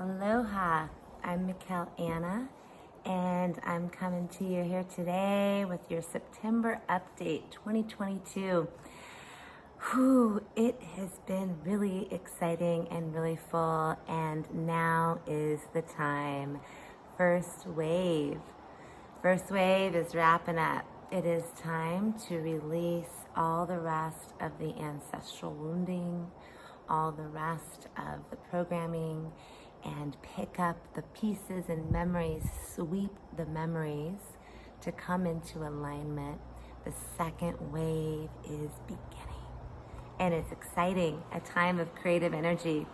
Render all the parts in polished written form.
Aloha, I'm Michál and I'm coming to you here today with your September update 2022. It has been really exciting and really full, and now is the time. First wave is wrapping up. It is time to release all the rest of the ancestral wounding, all the rest of the programming, and pick up the pieces and memories, sweep the memories to come into alignment. The second wave is beginning, and it's exciting, a time of creative energy.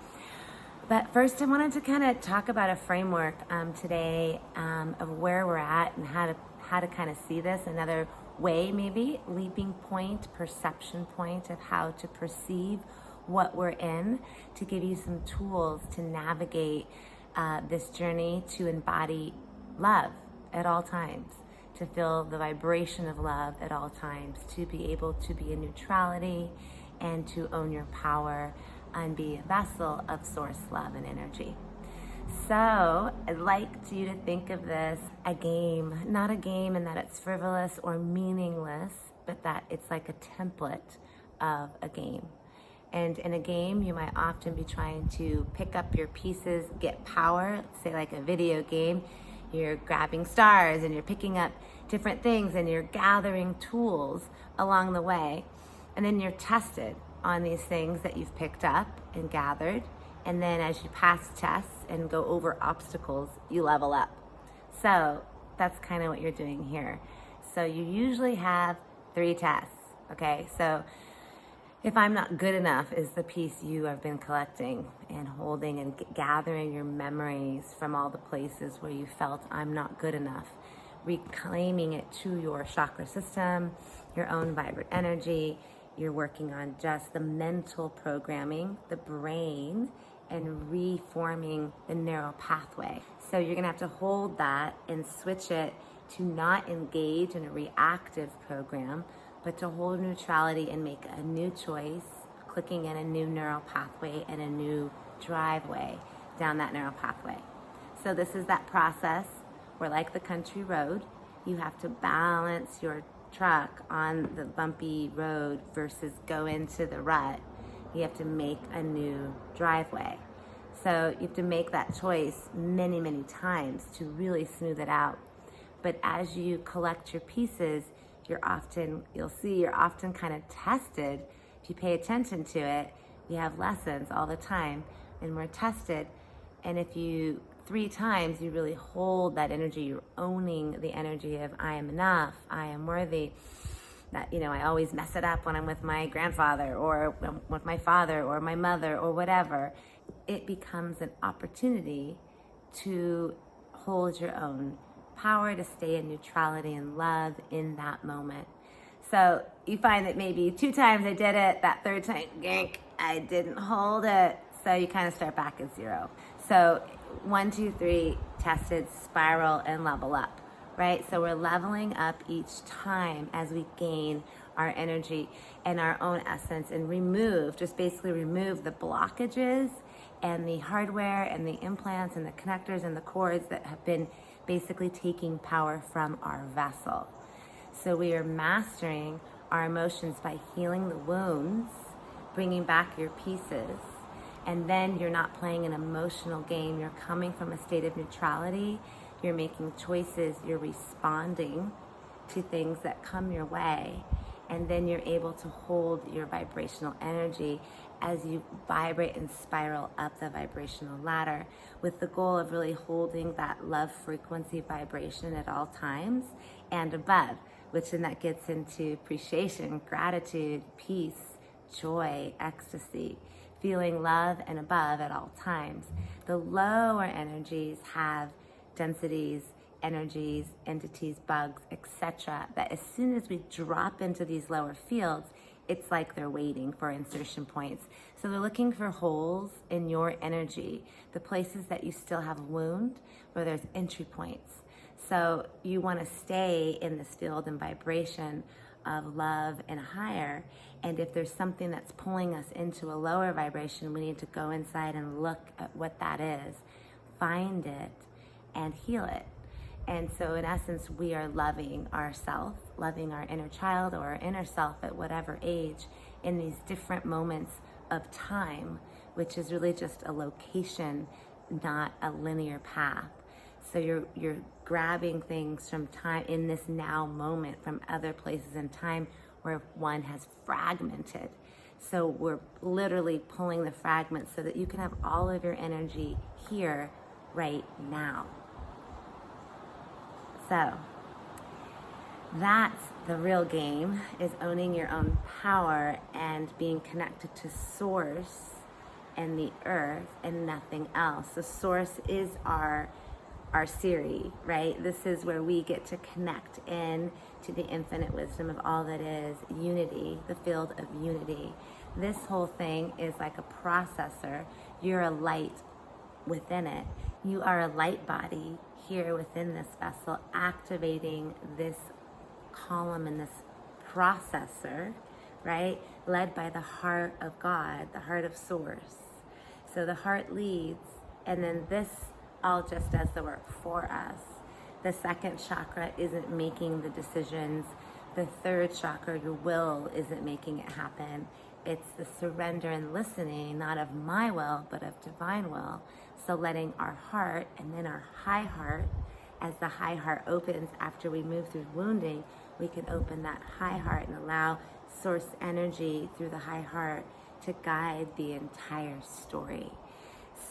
But first, I wanted to kind of talk about a framework today of where we're at and how to kind of see this another way, maybe leaping point, perception point of how to perceive what we're in, to give you some tools to navigate this journey, to embody love at all times, to feel the vibration of love at all times, to be able to be in neutrality and to own your power and be a vessel of source love and energy. So I'd like you to think of this a game, not a game in that it's frivolous or meaningless, but that it's like a template of a game. And in a game, you might often be trying to pick up your pieces, get power, say like a video game. You're grabbing stars and you're picking up different things and you're gathering tools along the way. And then you're tested on these things that you've picked up and gathered. And then as you pass tests and go over obstacles, you level up. So that's kind of what you're doing here. So you usually have 3 tests, okay? So if I'm not good enough is the piece you have been collecting and holding and gathering your memories from all the places where you felt I'm not good enough, reclaiming it to your chakra system, your own vibrant energy. You're working on just the mental programming, the brain, and reforming the neural pathway. So you're gonna have to hold that and switch it to not engage in a reactive program, but to hold neutrality and make a new choice, clicking in a new neural pathway and a new driveway down that neural pathway. So this is that process where, like the country road, you have to balance your truck on the bumpy road versus go into the rut. You have to make a new driveway. So you have to make that choice many, many times to really smooth it out. But as you collect your pieces, you'll see you're often kind of tested. If you pay attention to it, we have lessons all the time and we're tested. And if you 3 times you really hold that energy, you're owning the energy of I am enough, I am worthy. That, I always mess it up when I'm with my grandfather or with my father or my mother or whatever. It becomes an opportunity to hold your own power, to stay in neutrality and love in that moment. So you find that maybe 2 times I did it, that 3rd time, gank, I didn't hold it. So you kind of start back at 0. So 1, 2, 3, tested, spiral, and level up, right? So we're leveling up each time as we gain our energy and our own essence and basically remove the blockages and the hardware and the implants and the connectors and the cords that have been basically taking power from our vessel. So we are mastering our emotions by healing the wounds, bringing back your pieces, and then you're not playing an emotional game. You're coming from a state of neutrality. You're making choices. You're responding to things that come your way, and then you're able to hold your vibrational energy as you vibrate and spiral up the vibrational ladder with the goal of really holding that love frequency vibration at all times and above, which then that gets into appreciation, gratitude, peace, joy, ecstasy, feeling love and above at all times. The lower energies have densities, energies, entities, bugs, etc. that as soon as we drop into these lower fields, it's like they're waiting for insertion points. So they're looking for holes in your energy, the places that you still have a wound, where there's entry points. So you want to stay in this field and vibration of love and higher. And if there's something that's pulling us into a lower vibration, we need to go inside and look at what that is. find it and heal it. And so in essence, we are loving ourself, loving our inner child or our inner self at whatever age in these different moments of time, which is really just a location, not a linear path. So you're grabbing things from time in this now moment from other places in time where one has fragmented. So we're literally pulling the fragments so that you can have all of your energy here right now. So that's the real game, is owning your own power and being connected to source and the earth and nothing else. The source is our Siri, right? This is where we get to connect in to the infinite wisdom of all that is unity, the field of unity. This whole thing is like a processor. You're a light within it. You are a light body here within this vessel, activating this column and this processor, right? Led by the heart of God, the heart of source. So the heart leads, and then this all just does the work for us. The second chakra isn't making the decisions. The third chakra, your will, isn't making it happen. It's the surrender and listening, not of my will, but of divine will. So letting our heart and then our high heart, as the high heart opens after we move through wounding, we can open that high heart and allow source energy through the high heart to guide the entire story.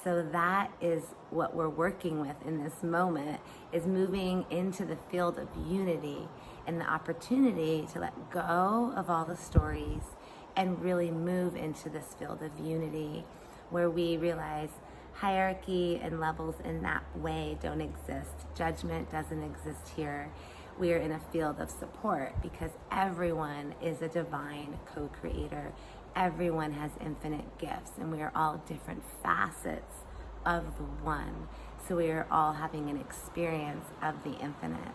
So that is what we're working with in this moment, is moving into the field of unity and the opportunity to let go of all the stories and really move into this field of unity where we realize hierarchy and levels in that way don't exist. Judgment doesn't exist here. We are in a field of support because everyone is a divine co-creator. Everyone has infinite gifts, and we are all different facets of the one. So we are all having an experience of the infinite.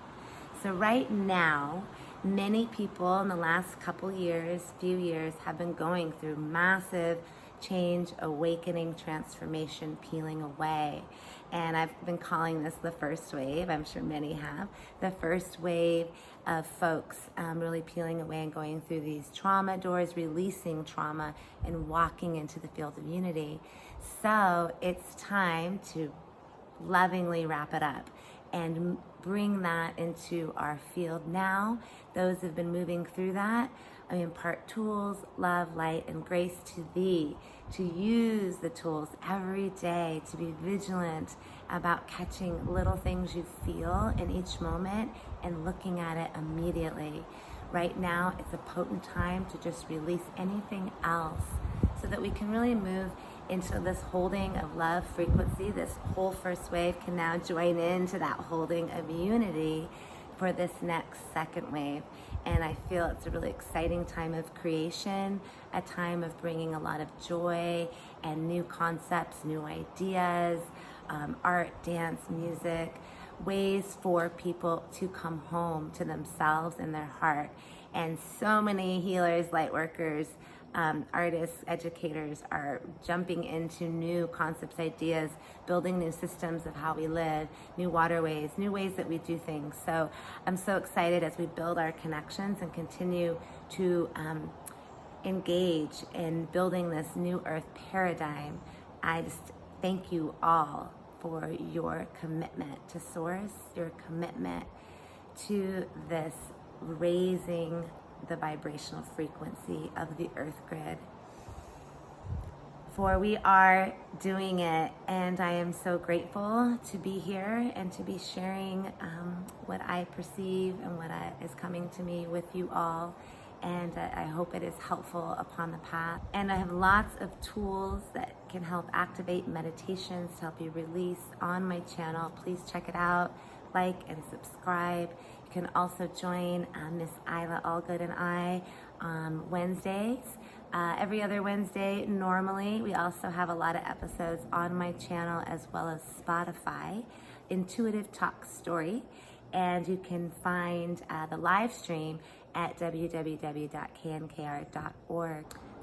So right now, many people in the last few years, have been going through massive change, awakening, transformation, peeling away. And I've been calling this the first wave. I'm sure many have. The first wave of folks really peeling away and going through these trauma doors, releasing trauma and walking into the field of unity. So it's time to lovingly wrap it up and bring that into our field now. Those who've been moving through that, I impart tools, love, light, and grace to thee, to use the tools every day, to be vigilant about catching little things you feel in each moment and looking at it immediately. Right now, it's a potent time to just release anything else so that we can really move into this holding of love frequency. This whole first wave can now join into that holding of unity for this next second wave. And I feel it's a really exciting time of creation, a time of bringing a lot of joy and new concepts, new ideas, art, dance, music, ways for people to come home to themselves and their heart. And so many healers, light workers, artists, educators are jumping into new concepts, ideas, building new systems of how we live, new waterways, new ways that we do things. So I'm so excited as we build our connections and continue to engage in building this new earth paradigm. I just thank you all for your commitment to source, your commitment to this raising the vibrational frequency of the earth grid. For we are doing it, and I am so grateful to be here and to be sharing what I perceive and what is coming to me with you all. And I hope it is helpful upon the path. And I have lots of tools that can help activate meditations to help you release on my channel. Please check it out, like and subscribe. You can also join Miss Isla Allgood and I on Wednesdays, every other Wednesday normally. We also have a lot of episodes on my channel as well as Spotify, Intuitive Talk Story. And you can find the live stream at www.knkr.org.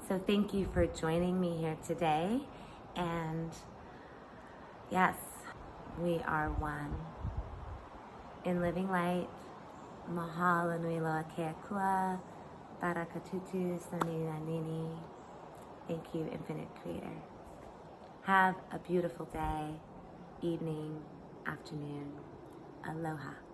So thank you for joining me here today. And yes, We are one. In living light, Mahal Nui Loa Kea Kua, Barakatutu Sanina Nini. Thank you, Infinite Creator. Have a beautiful day, evening, afternoon. Aloha.